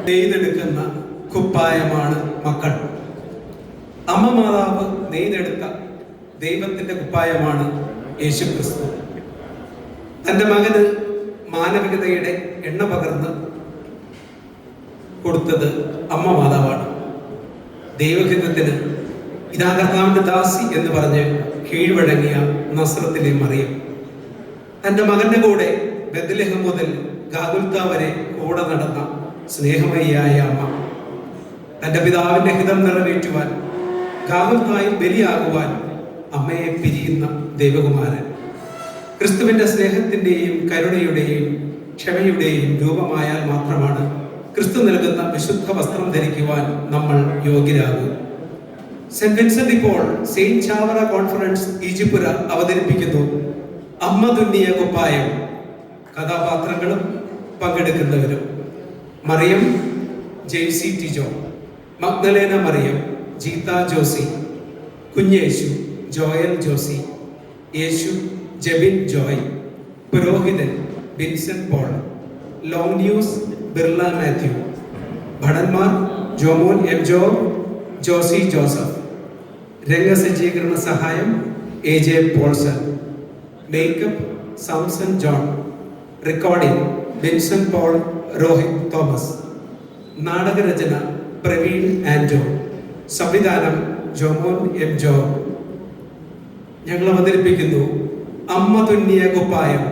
നെയ്തെടുക്കുന്ന കുപ്പായമാണ് മക്കൾ. അമ്മ മാതാവ് നെയ്തെടുത്ത ദൈവത്തിന്റെ കുപ്പായമാണ് യേശു ക്രിസ്തു. തൻ്റെ മകന് മാനവികതയുടെ എണ്ണ പകർന്ന് കൊടുത്തത് അമ്മ മാതാവാണ്. ദൈവഹിതത്തിന് ഇതാ കർത്താവിന്റെ ദാസി എന്ന് പറഞ്ഞ് കീഴ്വഴങ്ങിയ നസ്രത്തിലെ മറിയം, തൻ്റെ മകന്റെ കൂടെ ബെത്ലഹേം മുതൽ ഗാഗുൽത്ത വരെ കൂടെ നടന്ന സ്നേഹമയിയായ അമ്മ, തൻ്റെ പിതാവിന്റെ ഹിതം നിറവേറ്റുവാൻ ഗാഗുൽത്തായിൽ ബലിയാകുവാൻ അമ്മയെ പിരിയുന്ന ദൈവകുമാരൻ, ക്രിസ്തുവിന്റെ സ്നേഹത്തിന്റെയും കരുണയുടെയും ക്ഷമയുടെയും രൂപമായാൽ മാത്രമാണ് ക്രിസ്തു നൽകുന്ന വിശുദ്ധ വസ്ത്രം ധരിക്കുവാൻ നമ്മൾ യോഗ്യരാകും. സെന്റ് വിൻസെന്റ് ഇപ്പോൾ സെയിന്റ് ചാവറ കോൺഫറൻസ് ഈജിപ്പുര അവതരിപ്പിക്കുന്നു അമ്മ തുന്നിയ കുപ്പായം. കഥാപാത്രങ്ങളും പങ്കെടുക്കുന്നവരും: മറിയം ജെയ്സി ടിജോ, മഗ്ദലേന മറിയം ജീത ജോസി, കുഞ്ഞേശു ജോയൽ ജോസി, യേശു ജെബിൻ ജോയ്, പുരോഹിതൻ Vincent Paul, Longinus Birla Mathew, ഭടന്മാർ Jomon M Jo, Josy Joseph, രംഗസജ്ജീകരണ സഹായം A J Paulson, makeup Samson John, recording Vincent Paul, Rohit Thomas, നാടകരചന പ്രവീൺ ആൻഡോ, സംവിധാനം ജോമോൻ എം ജോ. ഞങ്ങൾ അവതരിപ്പിക്കുന്നു അമ്മ തുന്നിയ കുപ്പായം.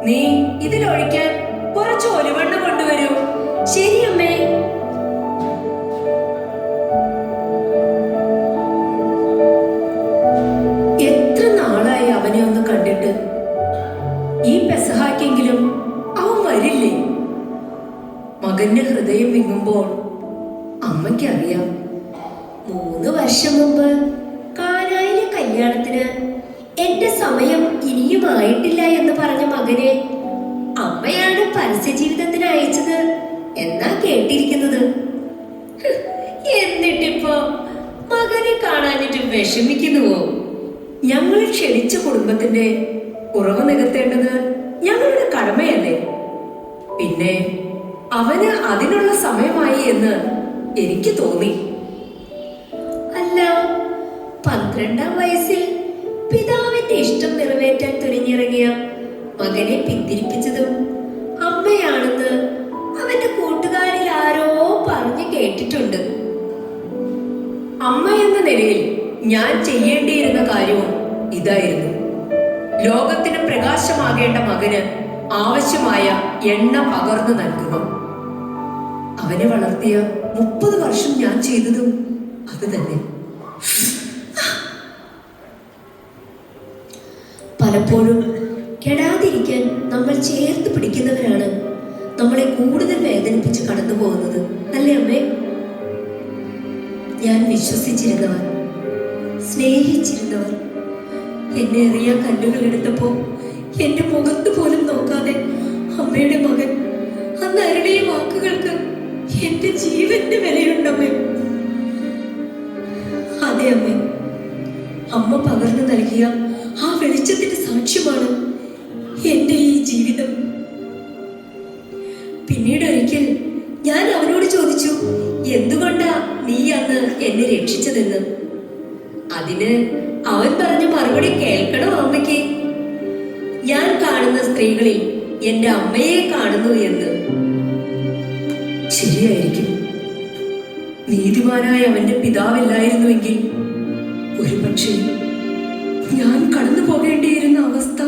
നീ ഇതിലൊഴിക്കാൻ കുറച്ച് ഒലിവെണ്ണ കൊണ്ടുവരൂ. ശരി അമ്മേ. എത്ര നാളായി അവനെ ഒന്ന് കണ്ടിട്ട്. ഈ പെസഹാക്കെങ്കിലും അവൻ വരില്ലേ? മകന്റെ ഹൃദയം വിങ്ങുമ്പോൾ അമ്മയ്ക്കറിയാം. 3 വർഷം മുമ്പ് കാനായിലെ കല്യാണത്തിന് എന്റെ സമയം ഇനിയും ആയിട്ടില്ല എന്ന് പറഞ്ഞ മകനെ അമ്മയാണ് പരസ്യ ജീവിതത്തിന് അയച്ചത് എന്നാ കേട്ടിരിക്കുന്നത്. എന്നിട്ടിപ്പോ മകനെ കാണാനിട്ട് വിഷമിക്കുന്നുവോ? ഞങ്ങൾ ക്ഷണിച്ച കുടുംബത്തിന്റെ കുറവ് നികത്തേണ്ടത് ഞങ്ങളുടെ കടമയല്ലേ? പിന്നെ അവന് അതിനുള്ള സമയമായി എന്ന് എനിക്ക് തോന്നി. അല്ല, 12ാം വയസ്സിൽ പിതാവിന്റെ ഇഷ്ടം നിറവേറ്റാൻ തുനിഞ്ഞിറങ്ങിയ മകനെ പിന്തിരിപ്പിച്ചതും അമ്മയാണെന്ന് അവന്റെ കൂട്ടുകാരിൽ ആരോ പറഞ്ഞു കേട്ടിട്ടുണ്ട്. അമ്മ എന്ന നിലയിൽ ഞാൻ ചെയ്യേണ്ടിയിരുന്ന കാര്യവും ഇതായിരുന്നു. ലോകത്തിന് പ്രകാശമാകേണ്ട മകന് ആവശ്യമായ എണ്ണ പകർന്നു നൽകുക. അവനെ വളർത്തിയ 30 വർഷം ഞാൻ ചെയ്തതും അത് തന്നെ. പലപ്പോഴും കെടാതിരിക്കാൻ നമ്മൾ ചേർത്ത് പിടിക്കുന്നവരാണ് നമ്മളെ കൂടുതൽ വേദനിപ്പിച്ച് കടന്നു പോകുന്നത്, അല്ലേ അമ്മേ? ഞാൻ വിശ്വസിച്ചിരുന്നവർ, സ്നേഹിച്ചിരുന്നവർ എന്നെ എറിയാൻ കല്ലുകൾ എടുത്തപ്പോ എന്റെ മുഖത്ത് പോലും നോക്കാതെ അമ്മയുടെ മകൻ അന്ന് അരുളിയ വാക്കുകൾക്ക് എന്റെ ജീവന്റെ വിലയുണ്ടമ്മേ. അതെ അമ്മേ, അമ്മ പകർന്നു നൽകിയ ആ വെളിച്ചത്തിന്റെ സാക്ഷ്യമാണ് എന്റെ ഈ ജീവിതം. പിന്നീട് ഒരിക്കൽ ഞാൻ അവനോട് ചോദിച്ചു, എന്തുകൊണ്ടാ നീ അന്ന് എന്നെ രക്ഷിച്ചതെന്ന്. അതിന് അവൻ പറഞ്ഞ മറുപടി കേൾക്കണോ അമ്മയ്ക്ക്? ഞാൻ കാണുന്ന സ്ത്രീകളിൽ എന്റെ അമ്മയെ കാണുന്നു എന്ന്. ശരിയായിരിക്കും. നീതിമാനായ അവന്റെ പിതാവില്ലായിരുന്നുവെങ്കിൽ ഒരുപക്ഷെ ഞാൻ കടന്നു പോകേണ്ടിയിരുന്ന അവസ്ഥ.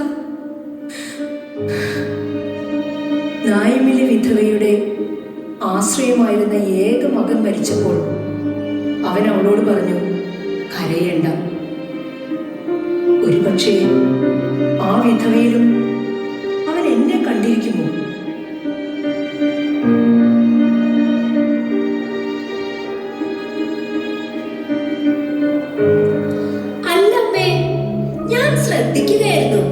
നായമിലെ വിധവയുടെ ആശ്രയമായിരുന്ന ഏക മകൻ മരിച്ചപ്പോൾ അവൻ അവളോട് പറഞ്ഞു, കരയേണ്ട. ഒരുപക്ഷെ ആ വിധവയിലും അവൻ എന്നെ കണ്ടിരിക്കുമോ? അല്ലമ്മേ, ഞാൻ ശ്രദ്ധിക്കുകയായിരുന്നു.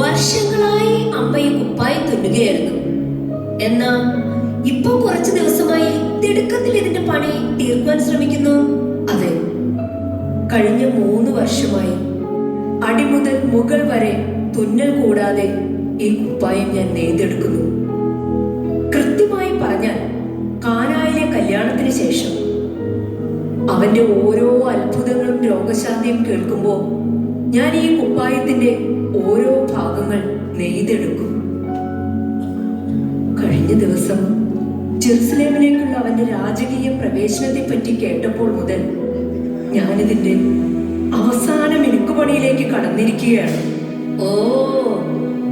വർഷങ്ങളായി അമ്മയെ കുപ്പായം തുന്നുകയായിരുന്നു. എന്നാ ഇപ്പൊ കുറച്ചു ദിവസമായി തിടുക്കത്തിൽ ഇതിന്റെ പണി തീർക്കാൻ ശ്രമിക്കുന്നു. അതെ, കഴിഞ്ഞ 3 വർഷമായി അടിമുതൽ മുകൾ വരെ തുന്നൽ കൂടാതെ ഈ കുപ്പായം ഞാൻ നെയ്തെടുക്കുന്നു. കൃത്യമായി പറഞ്ഞാൽ കാനായിലെ കല്യാണത്തിന് ശേഷം അവന്റെ ഓരോ അത്ഭുതങ്ങളും രോഗശാന്തിയും കേൾക്കുമ്പോൾ ഞാൻ ഈ കുപ്പായത്തിന്റെ ഓരോ ഭാഗങ്ങൾ നെയ്തെടുക്കും. കഴിഞ്ഞ ദിവസം ജെറുസലേമിലേക്കുള്ള അവന്റെ രാജകീയ പ്രവേശനത്തെ പറ്റി കേട്ടപ്പോൾ മുതൽ ഞാനിതിന്റെ അവസാന മിനുക്കുപണിയിലേക്ക് കടന്നിരിക്കുകയാണ്. ഓ,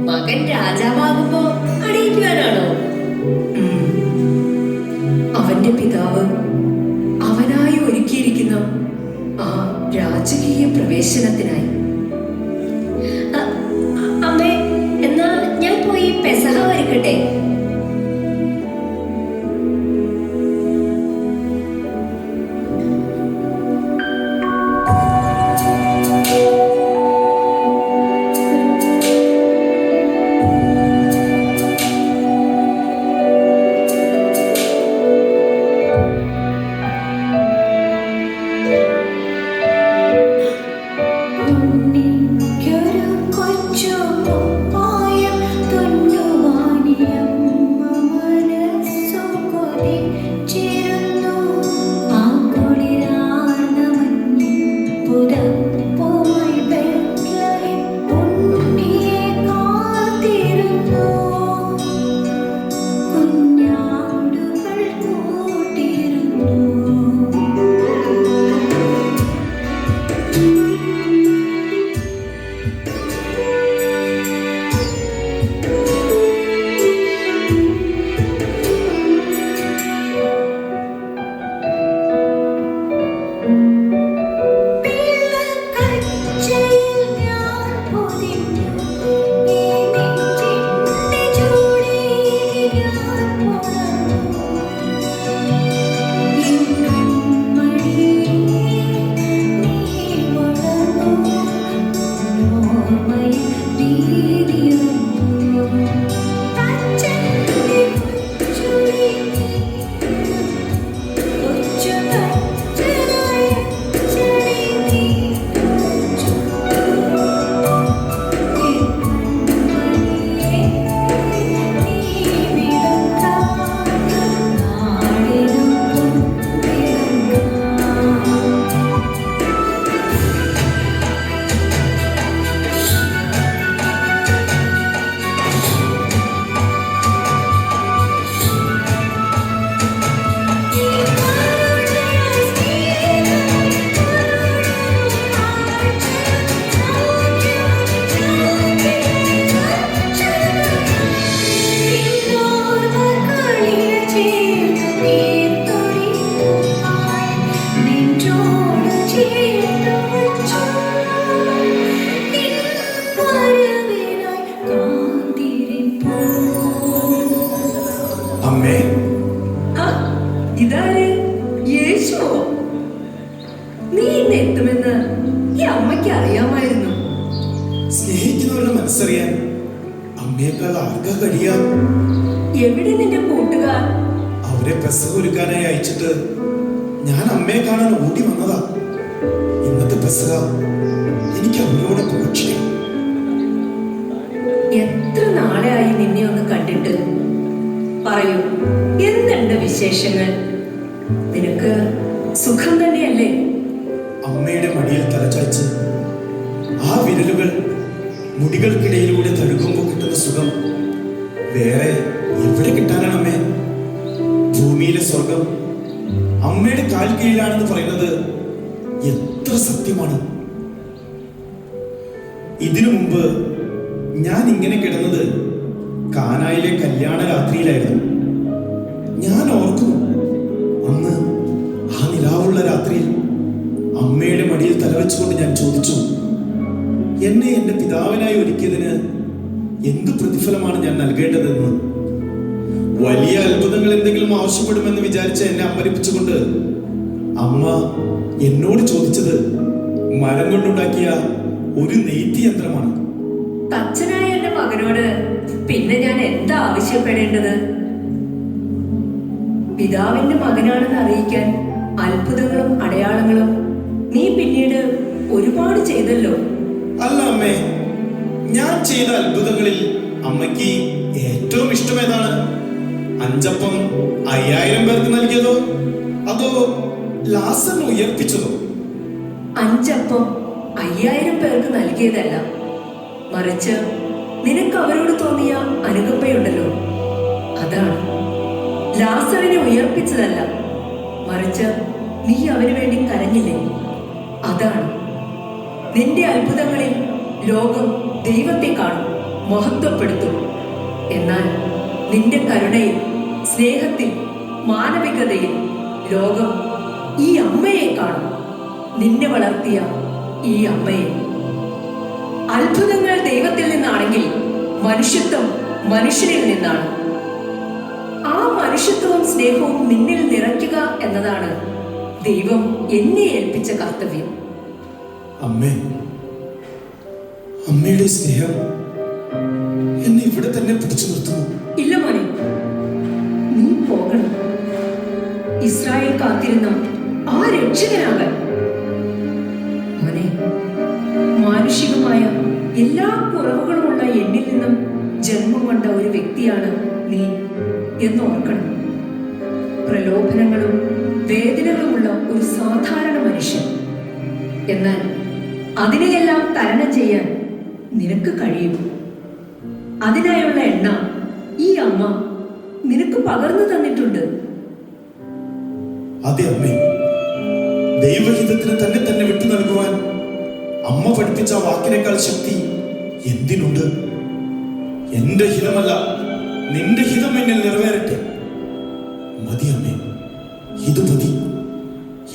മകൻ രാജാവാകുമ്പോ അണിയിക്കുവാനാണോ? അവന്റെ പിതാവ് അവനായി ഒരുക്കിയിരിക്കുന്ന ആ രാജകീയ പ്രവേശനത്തിനായി. അമ്മേ, എന്നാ ഞാൻ പോയി പെസഹ ഒരുക്കട്ടെ. സ്നേഹിക്കുന്നവരുടെ മനസ്സറിയാൻ അമ്മയേക്കാൾ ആർക്കാ കഴിയാ? എവിടെ നിന്റെ കൂട്ടുകാർ? അവരെ പെസഹ ഒരുക്കാനായി അയച്ചിട്ട് ഞാൻ അമ്മയെ കാണാൻ ഓടി വന്നതാ. ഇന്നത്തെ പെസഹ എനിക്ക് അവരോട് പോക്ഷണം. എത്ര നാളെയായി നിന്നെ ഒന്ന് കണ്ടിട്ട്. പറ, പറയൂ, എന്തുണ്ട് വിശേഷങ്ങൾ? നിനക്ക് സുഖം തന്നെയല്ലേ? അമ്മയുടെ മടിയിൽ തലചായ്ച്ച് ആ വിരലുകൾ മുടികൾക്കിടയിലൂടെ തഴുകുമ്പോൾ കിട്ടുന്ന സുഖം വേറെ എവിടെ കിട്ടാനാണ് അമ്മേ? ഭൂമിയിലെ സ്വർഗം അമ്മയുടെ കാൽ കീഴിലാണെന്ന് പറയുന്നത് എത്ര സത്യമാണ്. ഇതിനു മുമ്പ് ഞാൻ ഇങ്ങനെ കിടന്നത് കാനായിലെ കല്യാണ രാത്രിയിലായിരുന്നു. ഞാൻ ഓർക്കുന്നു, അന്ന് ആ നിലാവുള്ള രാത്രിയിൽ അമ്മയുടെ മടിയിൽ തലവെച്ചുകൊണ്ട് ഞാൻ ചോദിച്ചു, എന്നെ എന്റെ പിതാവിനായി ഒരുക്കിയതിന് എന്ത് പ്രതിഫലമാണ് ഞാൻ നൽകേണ്ടതെന്ന്. വലിയ അത്ഭുതങ്ങൾ എന്തെങ്കിലും ആവശ്യപ്പെടുമെന്ന് വിചാരിച്ച എന്നെ അമ്പരിപ്പിച്ചുകൊണ്ട് അമ്മ എന്നോട് ചോദിച്ചത് മരം കൊണ്ടുണ്ടാക്കിയ ഒരു നെയ്ത്ത് യന്ത്രമാണ്. തച്ചനായ എന്റെ മകനോട് പിന്നെ ഞാൻ എന്താ ആവശ്യപ്പെടേണ്ടത്? പിതാവിന്റെ മകനാണെന്ന് അറിയിക്കാൻ അത്ഭുതങ്ങളും അടയാളങ്ങളും നീ പിന്നീട് ഒരുപാട് ചെയ്തല്ലോ. അല്ല അമ്മേ, ഞാൻ ചെയ്ത അത്ഭുതങ്ങളിൽ അമ്മയ്ക്ക് ഏറ്റവും ഇഷ്ടം ഏതാണ്? 5 അപ്പം 5000 പേർക്ക് നൽകിയതോ അതോ ലാസറിനെ ഉയർപ്പിച്ചതോ? 5 അപ്പം 5000 പേർക്ക് നൽകിയതല്ല, മറിച്ച് നിനക്ക് അവരോട് തോന്നിയ അനുകമ്പയുണ്ടല്ലോ, അതാണ്. ലാസറിനെ ഉയർപ്പിച്ചതല്ല, മറിച്ച് നീ അവന് വേണ്ടി കരഞ്ഞില്ലേ, അതാണ്. നിന്റെ അത്ഭുതങ്ങളിൽ ലോകം ദൈവത്തെ കാണും, മഹത്വപ്പെടുത്തും. എന്നാൽ നിന്റെ കരുണയിൽ, സ്നേഹത്തിൽ, മാനവികതയിൽ ലോകം ഈ അമ്മയെ കാണും, നിന്നെ വളർത്തിയ ഈ അമ്മയെ. അത്ഭുതങ്ങൾ ദൈവത്തിൽ നിന്നാണെങ്കിൽ മനുഷ്യത്വം മനുഷ്യനിൽ നിന്നാണ്. ആ മനുഷ്യത്വവും സ്നേഹവും നിന്നിൽ നിറയ്ക്കുക എന്നതാണ് ദൈവം എന്നെ ഏൽപ്പിച്ച കർത്തവ്യം. അമ്മേ, അമ്മയുടെ സ്നേഹം എന്നെ ഇവിടെ തന്നെ പിടിച്ചു നിർത്തുന്നു. ഇല്ല മോനെ, നീ പോകണം. ഇസ്രായേൽ കാത്തിരുന്ന ആ രക്ഷകനാകാൻ. മോനെ, മാനുഷികമായ എല്ലാ കുറവുകളുമുള്ള എന്നിൽ നിന്നും ജന്മം കൊണ്ട ഒരു വ്യക്തിയാണ് നീ എന്ന് ഓർക്കണം. പ്രലോഭനങ്ങളും വേദനകളുമുള്ള ഒരു സാധാരണ മനുഷ്യൻ. എന്നാൽ അതിനെയെല്ലാം തരണം ചെയ്യാൻ നിനക്ക് കഴിയും. അതിനായുള്ള എണ്ണ ഈ അമ്മ നിനക്ക് പകർന്നു തന്നിട്ടുണ്ട്. അതെ അമ്മേ, ദൈവഹിതത്തിന് തന്നെ തന്നെ വിട്ടു നൽകുവാൻ അമ്മ പഠിപ്പിച്ച വാക്കിനേക്കാൾ ശക്തി എന്തിനുണ്ട്? എന്റെ ഹിതമല്ല, നിന്റെ ഹിതം എന്നിൽ നിറവേറട്ടെ. മതി അമ്മേ, ഇത് മതി.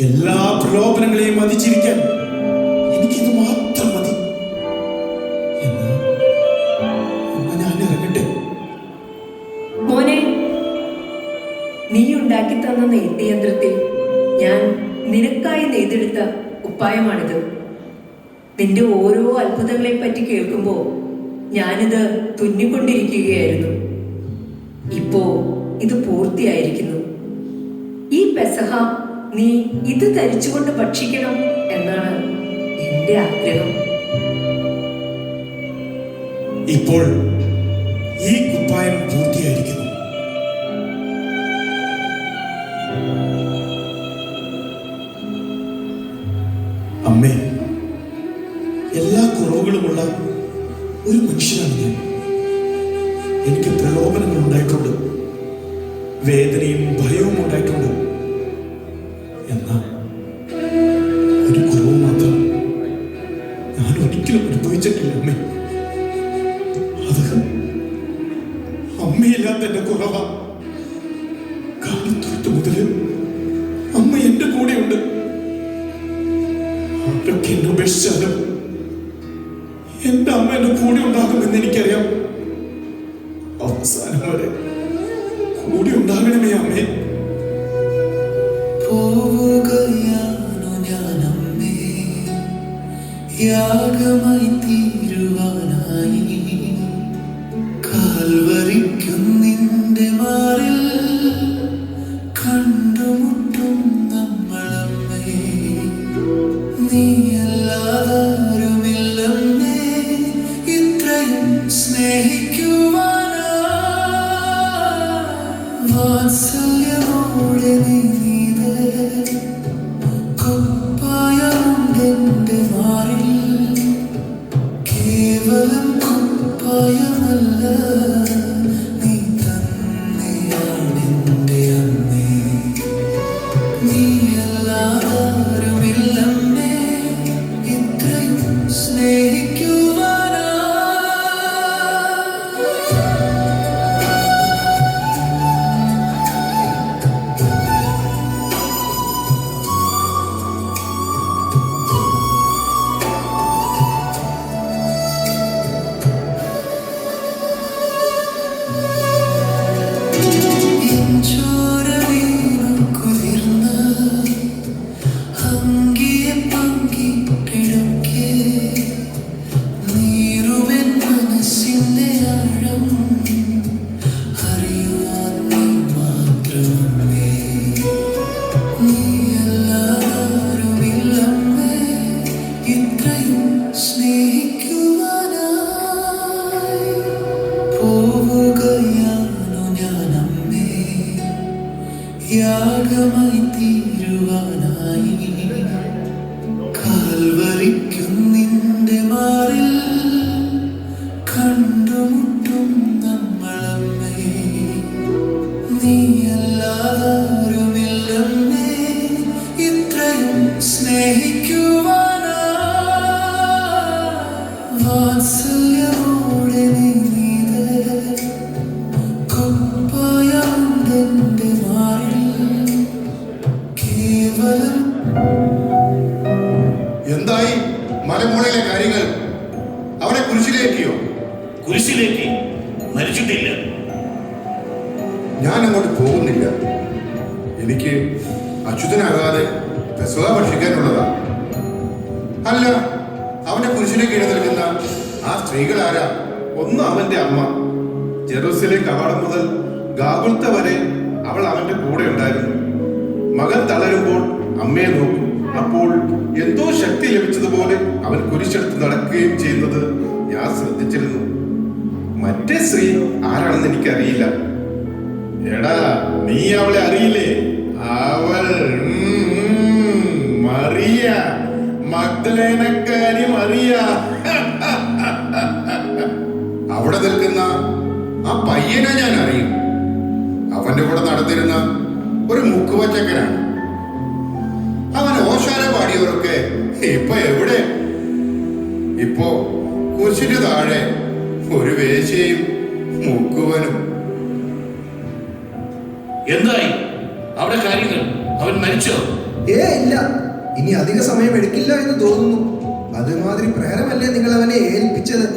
എല്ലാ പ്രലോഭനങ്ങളെയും അതിജീവിക്കാൻ എനിക്കിത് മാത്രം മതി. എന്നാ ഞാൻ ഇറങ്ങട്ടെ. മോനെ, നീ ഉണ്ടാക്കി തന്ന നെയ്ത്ത് യന്ത്രത്തിൽ ഞാൻ നിനക്കായി നെയ്തെടുത്ത കുപ്പായമാണിത്. നിന്റെ ഓരോ അത്ഭുതങ്ങളെ പറ്റി കേൾക്കുമ്പോൾ ഞാനിത് തുന്നിക്കൊണ്ടിരിക്കുകയായിരുന്നു. ഇപ്പോ ഇത് പൂർത്തിയായിരിക്കുന്നു. ഈ പെസഹ നീ ഇത് ധരിച്ചുകൊണ്ട് ഭക്ഷിക്കണം എന്നാണ് എന്റെ ആഗ്രഹം. ഇപ്പോൾ ഈ കുപ്പായം പൂർത്തിയായിരിക്കുന്നു. അമ്മേ, എല്ലാ കുറവുകളുമുള്ള ഒരു മനുഷ്യനാണ് ഞാൻ. എനിക്ക് പ്രലോഭനങ്ങൾ ഉണ്ടായിട്ടുണ്ട്, വേദനയും ഭയവും ഉണ്ടായിട്ടുണ്ട്. എന്നാൽ ഒരു കുറവ് മാത്രം ഞാൻ ഒരിക്കലും അനുഭവിച്ചിട്ടില്ല അമ്മേ. അത് അമ്മയില്ലാത്ത എന്റെ കുറവാ. കാലത്തൊട്ട് മുതല് അമ്മ എന്റെ കൂടെയുണ്ട്. ആരൊക്കെ എന്നെ ഉപേക്ഷിച്ചാലും എന്റെ അമ്മ എന്റെ കൂടെ ഉണ്ടാകുമെന്ന് എനിക്കറിയാം. അവസാനം വരെ കൂടെ ഉണ്ടാകണമേ അമ്മേ. പോവുകയാണു ഞാനമ്മേ, യാഗമായി തീരുവാനായി. കാൽവരിക്കും നിന്റെ മാറിൽ കണ്ടുമുട്ടും നമ്മളമ്മേ. നീയല്ലാതാരുമില്ലമ്മേ ഇത്രയും സ്നേഹിക്കുവാനാ. വാത്സല്യമോടെ നീ നീതേ കുപ്പായമുണ്ടെന്റെ മാറിൽ കേവലം കുപ്പായമല്ല നീ തന്നെയാണെന്റെ അമ്മേ നീയല്ലാതാരുമില്ലമ്മേ ഇത്രയും സ്നേഹിക്കുവാനാ ചോര വീണു കുതിർന്ന അങ്കിയെ പങ്കിട്ടെടുക്കെ നീറുവൻ മനസ്സിന്റെ ആഴം അറിയുവാൻ നീ മാത്രമേ നീയല്ലാരുമില്ലമ്മേ ഇത്രയും സ്നേഹിക്കുവാനായി പോവുകയാണു ഞാനമ്മേ യാഗമായി തീരുവാനായി കാൽവരിക്കും നിന്റെ മാറിൽ കണ്ടുമുട്ടും നമ്മളമ്മേ നീയല്ലാരുമില്ലമ്മേ ഇത്രയും സ്നേഹിക്കുവാനാ വാത്സല്യമോടെ നീ നീതേ കുപ്പായമുണ്ടെന്റെ മാറിൽ കേവലം എന്തായി മലമുകളിലെ കാര്യങ്ങൾ? അവനെ കുരിശിലേക്കിയോ? കുരിശിലേക്ക് മരിച്ചിട്ടില്ല. ഞാൻ അങ്ങോട്ട് പോകുന്നില്ല. എനിക്ക് അച്യുതനാകാതെ പെസഹ ഭക്ഷിക്കാനുള്ളതാ. അല്ല, അവന്റെ കുരിശിലേക്ക് എഴുന്നേൽക്കുന്ന ആ സ്ത്രീകൾ ആരാ? ഒന്ന് അവന്റെ അമ്മ. ജെറൂസലേം കവാടം മുതൽ ഗാഗുൽത്ത വരെ അവൾ അവന്റെ കൂടെ ഉണ്ടായിരുന്നു. മകൻ തളരുമ്പോൾ അമ്മയെ നോക്കും. അപ്പോൾ എന്തോ ശക്തി ലഭിച്ചതുപോലെ അവൻ കുരിശെടുത്ത് നടക്കുകയും ചെയ്യുന്നത് ഞാൻ ശ്രദ്ധിച്ചിരുന്നു. മറ്റേ സ്ത്രീ ആരാണെന്ന് എനിക്കറിയില്ല. എടാ, നീ അവളെ അറിയില്ലേ? അവൾ മറിയ, മഗ്ദലേനക്കാരി മറിയ. അവിടെ നിൽക്കുന്ന ആ പയ്യനെ ഞാൻ അറിയും. അവന്റെ കൂടെ നടന്നിരുന്ന ഒരു മുക്കുവച്ചക്കനാണ്. അവൻ ഓശാന പാടിയവരൊക്കെ ഇപ്പൊ എവിടെ? ഇപ്പോ കുരിശിന്റെ താഴെ ഒരു വേശ്യയും മുക്കുവനും. എന്തായി അവിടെ കാര്യങ്ങൾ? അവൻ മരിച്ചോ? ഇല്ല, ഇനി അധിക സമയം എടുക്കില്ല എന്ന് തോന്നുന്നു. അതുമാതിരി പ്രേരമല്ലേ നിങ്ങൾ അവനെ ഏൽപ്പിച്ചത്?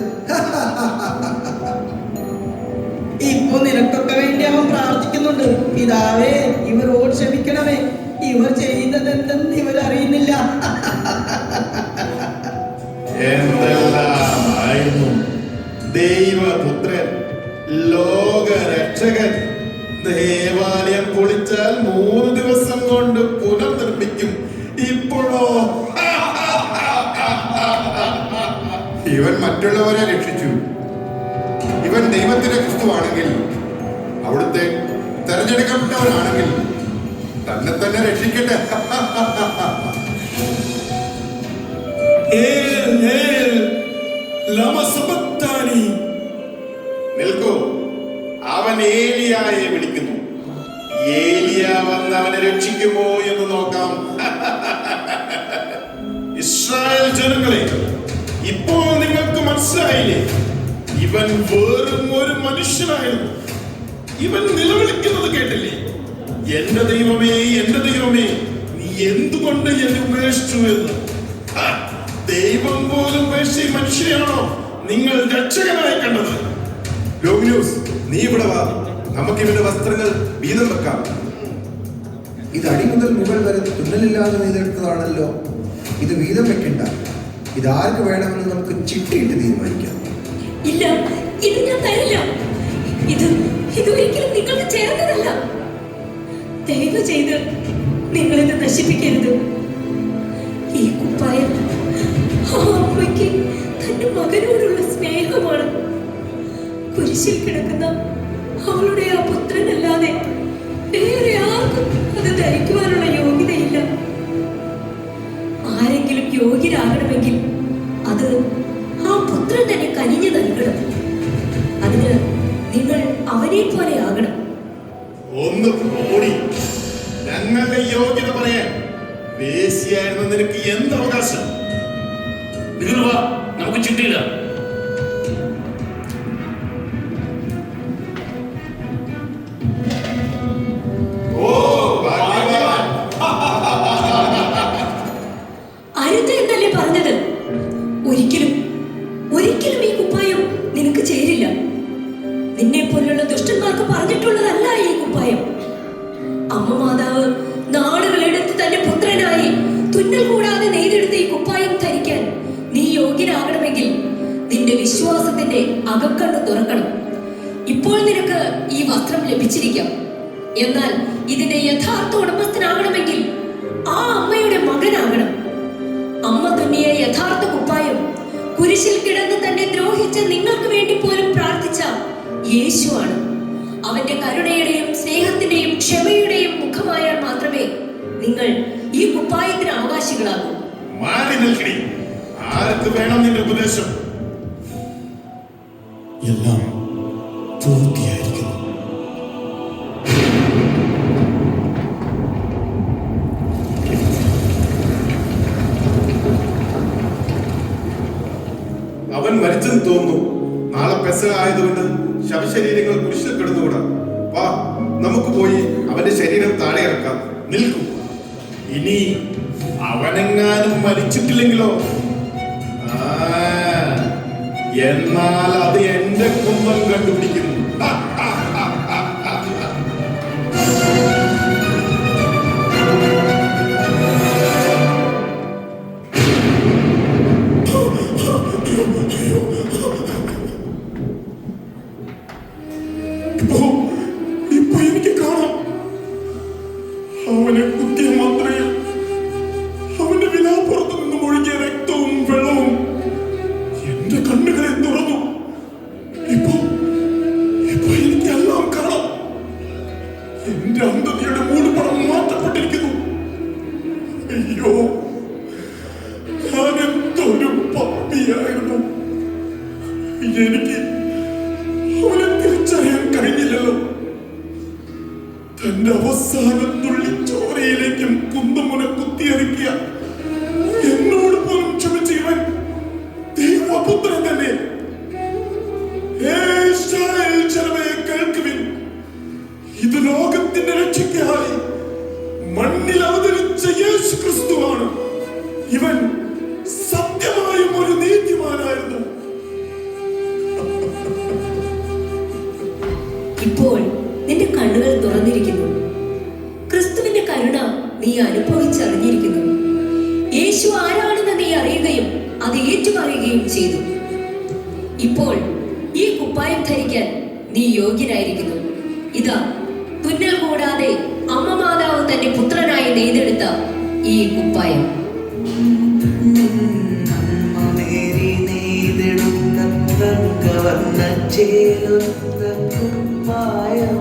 ഇപ്പൊ നിനക്കൊക്കെ വേണ്ടി അവൻ പ്രാർത്ഥിക്കുന്നുണ്ട്. പിതാവേ, ഇവരോട് ക്ഷമിക്കണമേ, ഇവർ ചെയ്യുന്നതെന്തെന്ന് ഇവർ അറിയുന്നില്ല. എന്തെല്ലാമായിരുന്നു ദൈവപുത്രൻ, ലോകരക്ഷകൻ. ദേവാലയം പൊളിച്ചാൽ 3 ദിവസം കൊണ്ട് പുനർനിർമ്മിക്കും. ഇപ്പോഴോ ഇവൻ മറ്റുള്ളവരെ രക്ഷിച്ചു. ഇവൻ ദൈവത്തിന്റെ ക്രിസ്തുവാണെങ്കിൽ, അവിടുത്തെ തെരഞ്ഞെടുക്കപ്പെട്ടവനാണെങ്കിൽ തന്നെ തന്നെ രക്ഷിക്കട്ടെ. നിൽക്കൂ, അവൻ ഏലിയായെ വിളിക്കുന്നു. ഏലിയ വന്ന് അവനെ രക്ഷിക്കുമോ എന്ന് നോക്കാം. ഇസ്രായേൽ ജനങ്ങളെ, ഇപ്പോൾ നിങ്ങൾക്ക് മനസ്സിലായില്ലേ? ഇവൻ വെറും ഒരു മനുഷ്യനായിരുന്നു. ഇവൻ നിലവിളിക്കുന്നത് കേട്ടില്ലേ? എന്റെ ദൈവമേ, എന്റെ ദൈവമേ, നീ എന്തുകൊണ്ട് എന്നെ ഉപേക്ഷിച്ചു എന്ന്. ദൈവം പോലും ഉപേക്ഷിച്ച മനുഷ്യനാണോ നിങ്ങൾ രക്ഷകനായി കണ്ടത്? ലോഗ്ന്യൂസ്, നീ ഇവിടെ വാ. നമുക്ക് ഇവന്റെ വസ്ത്രങ്ങൾ വീതം വെക്കാം. ഇത് അടി മുതൽ മുകൾ വരെ തുന്നലില്ലാതെ നെയ്തെടുത്തതാണല്ലോ. ഇത് വീതം വെക്കണ്ട. ഇതാർക്ക് വേണമെന്ന് നമുക്ക് ചിട്ടിയിട്ട് തീരുമാനിക്കാം. ഇല്ല, ഇത് ഞാൻ തരില്ല. ഇതൊരിക്കലും നിങ്ങൾക്ക് ചേർന്നതല്ല. ദയവ് ചെയ്ത് നിങ്ങളിത് നശിപ്പിക്കരുത്. ഈ കുപ്പായം ആ അമ്മയ്ക്ക് തന്റെ മകനോടുള്ള സ്നേഹമാണ്. കുരിശിൽ കിടക്കുന്ന അവളുടെ ആ പുത്രനല്ലാതെ അവനെ പോലെ ആകണം. ഒന്ന് ഓടി. ഞങ്ങളുടെ യോഗ്യത പറയാൻ വേശ്യായിരുന്ന നിനക്ക് എന്ത് അവകാശം? നിങ്ങൾ വാ, നമുക്ക് ചിട്ടിയില്ല. ഓ ഭാഗ്യവാൻ. അരുത് എന്നല്ലേ പറഞ്ഞത്? ഒരിക്കലും ഒരിക്കലും ഈ കുപ്പായം നിനക്ക് ചേരില്ല. നിന്നെ പോലുള്ള ദുഷ്ടന്മാർക്ക് പറഞ്ഞിട്ടുള്ളതല്ല ഈ കുപ്പായം. അമ്മ മാതാവ് നാളുകളെടുത്ത് തന്റെ പുത്രനായി തുന്നൽ കൂടാതെ നെയ്തെടുത്ത ഈ കുപ്പായം ധരിക്കാൻ നീ യോഗ്യനാകണമെങ്കിൽ നിന്റെ വിശ്വാസത്തിന്റെ അകക്കണ്ണ് തുറക്കണം. ഇപ്പോൾ നിനക്ക് ഈ വസ്ത്രം ലഭിച്ചിരിക്കാം. എന്നാൽ ഇതിന്റെ യഥാർത്ഥ ഉടമസ്ഥനാകണമെങ്കിൽ ആ അമ്മയുടെ മകനാകണം. അമ്മ തുന്നിയ യഥാർത്ഥ കുപ്പായം കുരിശിൽ കിടന്ന് തന്നെ ദ്രോഹിച്ച നിങ്ങൾക്ക് വേണ്ടി പോലും പ്രാർത്ഥിച്ച യേശുവാണ്. അവന്റെ കരുണയുടെയും സ്നേഹത്തിന്റെയും ക്ഷമയുടെയും മുഖമായാൽ മാത്രമേ നിങ്ങൾ ഈ കുപ്പായത്തിന് അവകാശികളാകൂ. മാറി നിൽക്കണി. ആർക്ക് വേണം നിന്റെ ഉപദേശം? എല്ലാം പൂർത്തിയായിരിക്കുന്നു. അവൻ മരിച്ചെന്ന് തോന്നുന്നു. നാളെ പെസഹ ആയതുകൊണ്ട് ശവശരീരങ്ങൾ കുരിശിൽ കിടന്നുകൂടാ. വാ, നമുക്ക് പോയി അവന്റെ ശരീരം താഴെ ഇറക്കാം. നിൽക്കൂ. ഇനി അവനെങ്ങാനും മരിച്ചിട്ടില്ലെങ്കിലോ? എന്നാൽ അത് എന്റെ കുന്തം കണ്ടുപിടിക്കുന്നു. ഇപ്പൊ എനിക്ക് കാണാം. അവനെ കുത്തിയ മാത്രയിൽ അവന്റെ വിലാപ്പുറത്ത് നിന്നും ഒഴുകിയ രക്തവും വെള്ളവും എന്റെ കണ്ണുകളെ തുറന്നു. ഇപ്പൊ എനിക്കെല്ലാം കാണാം. എന്റെ അന്ധതയുടെ മൂടുപടം മാറ്റപ്പെട്ടിരിക്കുന്നു. അയ്യോ, ഞാൻ എന്തൊരു പാപിയായിരുന്നു. എനിക്ക് അവനെ തിരിച്ചറിയാൻ കഴിഞ്ഞില്ലല്ലോ. തന്റെ അവസാനം തുള്ളി ചോരയിലേക്കും കുന്തമുന കുത്തിയറിക്കിയ എന്നോട് പോലും ക്ഷമിച്ച ഇവൻ ദൈവപുത്രൻ തന്നെ. ഇസ്രായേൽ ജനമേ, കേൾക്കുവിൻ. ഇത് ലോകത്തിന്റെ രക്ഷയ്ക്കായി മണ്ണിൽ അവതരിച്ച യേശു ക്രിസ്തുവാണ്. ഇവൻ സത്യമായും ഒരു നീതിമാനായിരുന്നു. ഇപ്പോൾ നിന്റെ കണ്ണുകൾ തുറന്നിരിക്കുന്നു. ക്രിസ്തുവിന്റെ കരുണ നീ അനുഭവിച്ചറിഞ്ഞിരിക്കുന്നു. യേശു ആരാണെന്ന് നീ അറിയുകയും അത് ഏറ്റുപറയുകയും ചെയ്തു. ഇപ്പോൾ ഈ കുപ്പായം ധരിക്കാൻ നീ യോഗ്യനായിരിക്കുന്നു. ഇതാ, തുന്നൽ കൂടാതെ അമ്മ മാതാവ് തന്റെ പുത്രനായി നെയ്തെടുത്ത ഈ കുപ്പായം. മേരി നെയ്തെടുത്ത തങ്കവർണ്ണ ചേരുന്ന കുപ്പായം